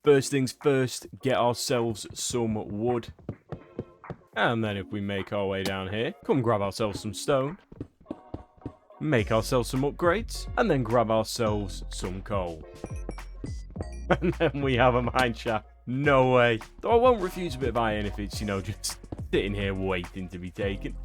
First things first, get ourselves some wood. And then if we make our way down here, come grab ourselves some stone. Make ourselves some upgrades. And then grab ourselves some coal. And then we have a mine shaft. No way. Though I won't refuse a bit of iron if it's, just sitting here waiting to be taken.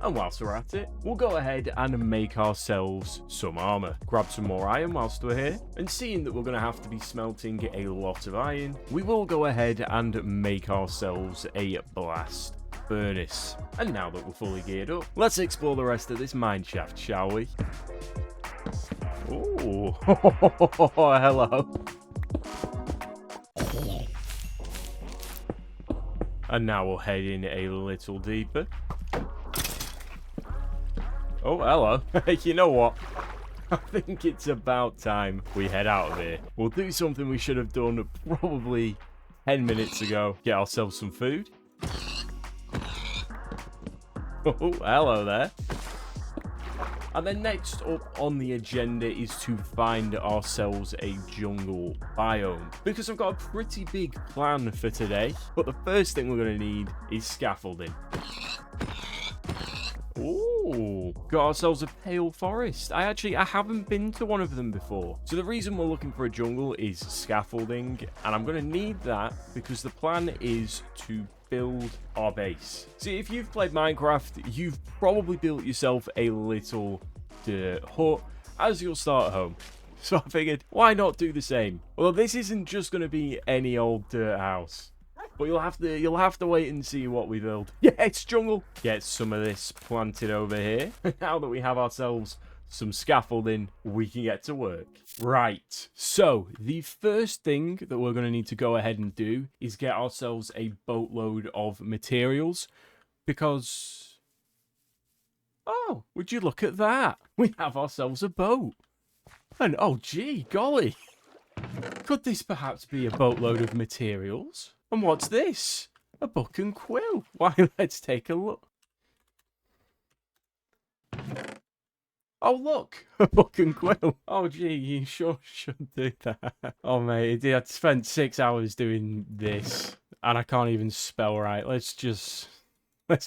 And whilst we're at it, we'll go ahead and make ourselves some armor. Grab some more iron whilst we're here. And seeing that we're going to have to be smelting a lot of iron, we will go ahead and make ourselves a blast furnace. And now that we're fully geared up, let's explore the rest of this mine shaft, shall we? Ooh, hello. And now we'll head in a little deeper. Oh, hello. You know what? I think it's about time we head out of here. We'll do something we should have done probably 10 minutes ago. Get ourselves some food. Oh, hello there. And then next up on the agenda is to find ourselves a jungle biome. Because I've got a pretty big plan for today. But the first thing we're going to need is scaffolding. Ooh, got ourselves a pale forest. I haven't been to one of them before. So the reason we're looking for a jungle is scaffolding. And I'm going to need that because the plan is to build our base. See, if you've played Minecraft, you've probably built yourself a little dirt hut as your starter home. So I figured, why not do the same? Well, this isn't just going to be any old dirt house. But you'll have to wait and see what we build. Yeah, it's jungle. Get some of this planted over here. Now that we have ourselves some scaffolding, we can get to work. Right. So the first thing that we're going to need to go ahead and do is get ourselves a boatload of materials. Because, oh, would you look at that? We have ourselves a boat. And oh gee, golly. Could this perhaps be a boatload of materials? And what's this? A book and quill. Why, let's take a look. Oh, look. A book and quill. Oh, gee, you sure should do that. Oh, mate, I spent 6 hours doing this. And I can't even spell right. Let's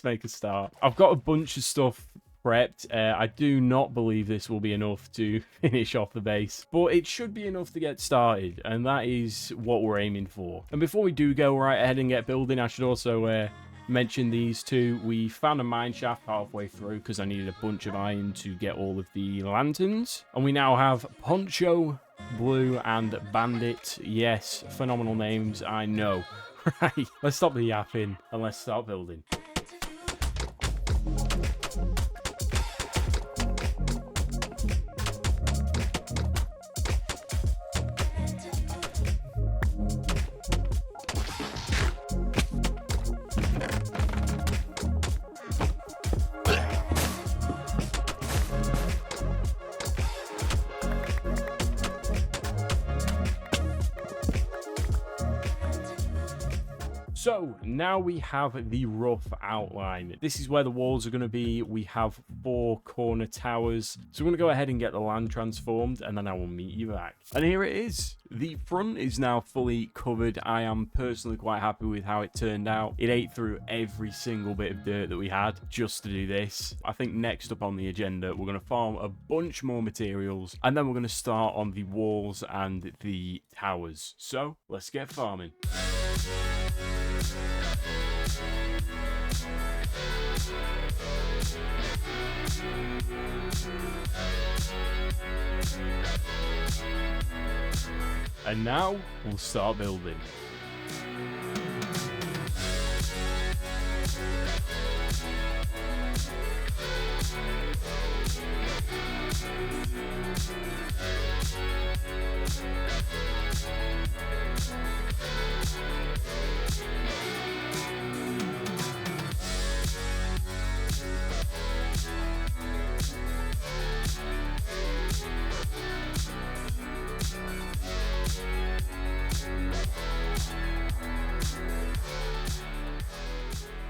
make a start. I've got a bunch of stuff prepped. I do not believe this will be enough to finish off the base, but it should be enough to get started, and that is what we're aiming for. And before we do go right ahead and get building, I should also mention these two. We found a mine shaft halfway through because I needed a bunch of iron to get all of the lanterns, and we now have Poncho, Blue, and Bandit. Yes, phenomenal names, I know. Right, let's stop the yapping and let's start building. So, now we have the rough outline. This is where the walls are going to be. We have 4 corner towers. So we're going to go ahead and get the land transformed, and then I will meet you back. And here it is. The front is now fully covered. I am personally quite happy with how it turned out. It ate through every single bit of dirt that we had just to do this. I think next up on the agenda, we're going to farm a bunch more materials, and then we're going to start on the walls and the towers. So, let's get farming. And now, we'll start building.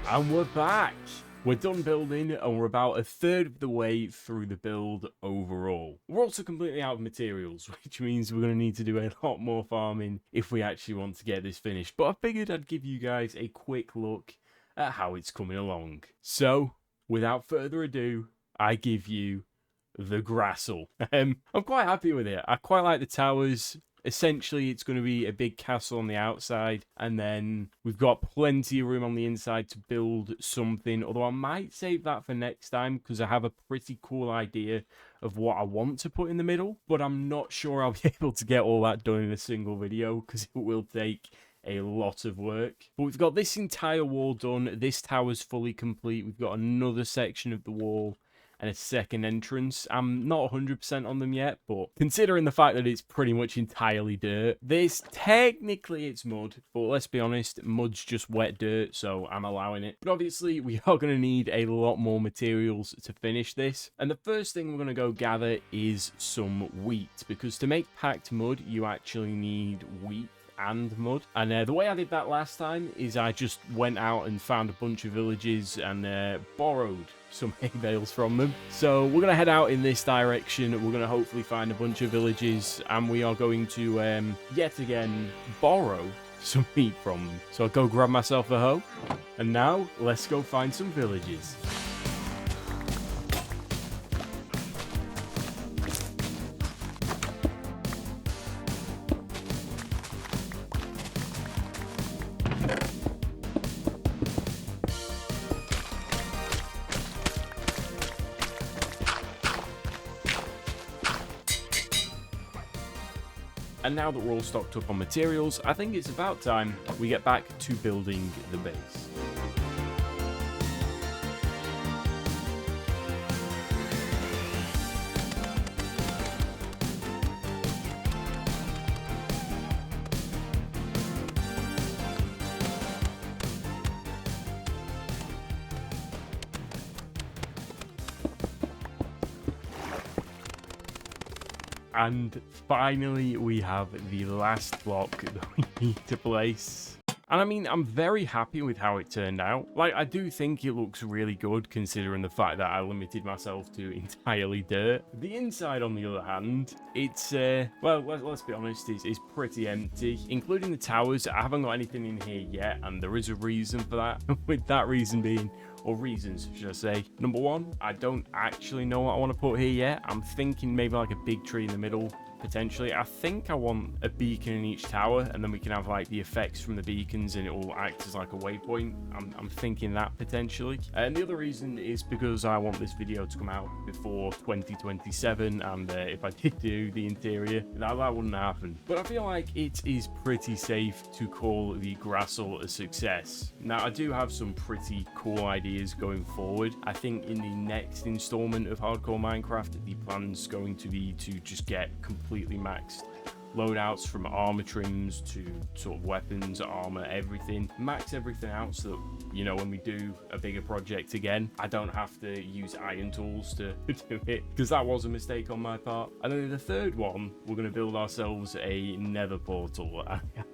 And we're back. we're done building and we're about a third of the way through the build overall. We're also completely out of materials, which means we're going to need to do a lot more farming if we actually want to get this finished. But I figured I'd give you guys a quick look at how it's coming along. So, without further ado, I give you the Grastle. I'm quite happy with it. I quite like the towers. Essentially, it's going to be a big castle on the outside, and then we've got plenty of room on the inside to build something, although I might save that for next time because I have a pretty cool idea of what I want to put in the middle, but I'm not sure I'll be able to get all that done in a single video because it will take a lot of work. But we've got this entire wall done. This tower's fully complete. We've got another section of the wall and a second entrance. I'm not 100% on them yet, but considering the fact that it's pretty much entirely dirt, this technically it's mud, but let's be honest, mud's just wet dirt, so I'm allowing it. But obviously we are going to need a lot more materials to finish this, and the first thing we're going to go gather is some wheat, because to make packed mud you actually need wheat and mud. And the way I did that last time is I just went out and found a bunch of villages and borrowed some hay bales from them. So we're going to head out in this direction. We're going to hopefully find a bunch of villages, and we are going to yet again borrow some meat from them. So I'll go grab myself a hoe, and now let's go find some villages. And now that we're all stocked up on materials, I think it's about time we get back to building the base. And finally, we have the last block that we need to place. And I mean, I'm very happy with how it turned out. Like, I do think it looks really good considering the fact that I limited myself to entirely dirt. The inside, on the other hand, it's, well, let's be honest, it's pretty empty. Including the towers, I haven't got anything in here yet, and there is a reason for that. With that reason being, or reasons, should I say. Number one, I don't actually know what I want to put here yet. I'm thinking maybe like a big tree in the middle, potentially. I think I want a beacon in each tower, and then we can have like the effects from the beacons and it will act as like a waypoint. I'm thinking that potentially. And the other reason is because I want this video to come out before 2027, and if I did do the interior, that wouldn't happen. But I feel like it is pretty safe to call the Grastle a success. Now, I do have some pretty cool ideas going forward. I think in the next installment of Hardcore Minecraft, the plan's going to be to just get completely maxed loadouts, from armor trims to sort of weapons, armor, everything. Max everything out so that, you know, when we do a bigger project again, I don't have to use iron tools to do it, because that was a mistake on my part. And then the third one, we're going to build ourselves a nether portal.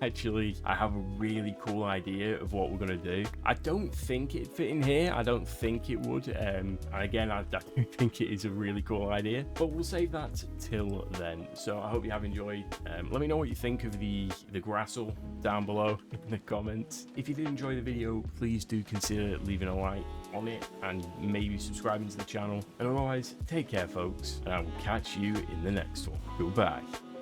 Actually, I have a really cool idea of what we're going to do. I don't think it'd fit in here. I don't think it would. And again, I do think it is a really cool idea, but we'll save that till then. So I hope you have enjoyed. Let me know what you think of the Grastle down below in the comments. If you did enjoy the video, please do consider leaving a like on it and maybe subscribing to the channel. And otherwise, take care, folks, and I will catch you in the next one. Goodbye.